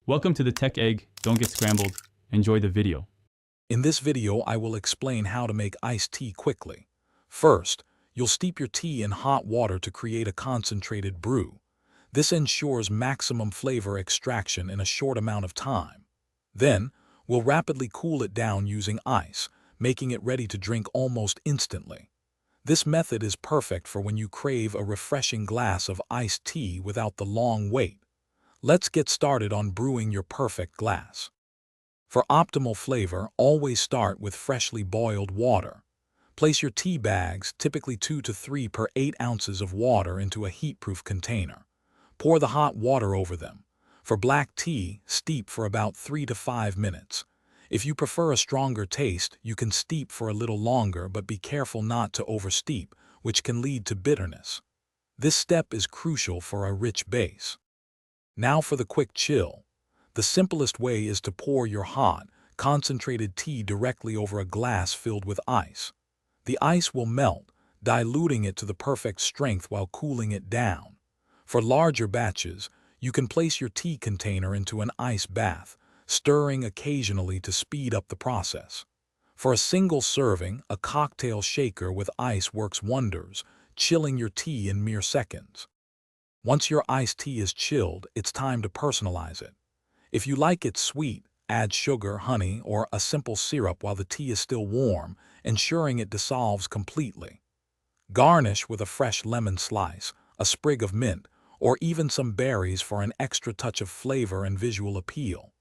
Welcome to the Tech Egg. Don't get scrambled. Enjoy the video. In this video, I will explain how to make iced tea quickly. First, you'll steep your tea in hot water to create a concentrated brew. This ensures maximum flavor extraction in a short amount of time. Then, we'll rapidly cool it down using ice, making it ready to drink almost instantly. This method is perfect for when you crave a refreshing glass of iced tea without the long wait. Let's get started on brewing your perfect glass. For optimal flavor, always start with freshly boiled water. Place your tea bags, typically 2 to 3 per 8 ounces of water, into a heat-proof container. Pour the hot water over them. For black tea, steep for about 3 to 5 minutes. If you prefer a stronger taste, you can steep for a little longer, but be careful not to oversteep, which can lead to bitterness. This step is crucial for a rich base. Now for the quick chill. The simplest way is to pour your hot, concentrated tea directly over a glass filled with ice. The ice will melt, diluting it to the perfect strength while cooling it down. For larger batches, you can place your tea container into an ice bath, stirring occasionally to speed up the process. For a single serving, a cocktail shaker with ice works wonders, chilling your tea in mere seconds. Once your iced tea is chilled, it's time to personalize it. If you like it sweet, add sugar, honey, or a simple syrup while the tea is still warm, ensuring it dissolves completely. Garnish with a fresh lemon slice, a sprig of mint, or even some berries for an extra touch of flavor and visual appeal.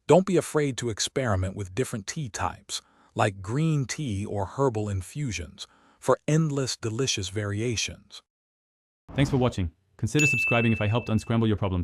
Don't be afraid to experiment with different tea types, like green tea or herbal infusions, for endless delicious variations. Thanks for watching. Consider subscribing if I helped unscramble your problems.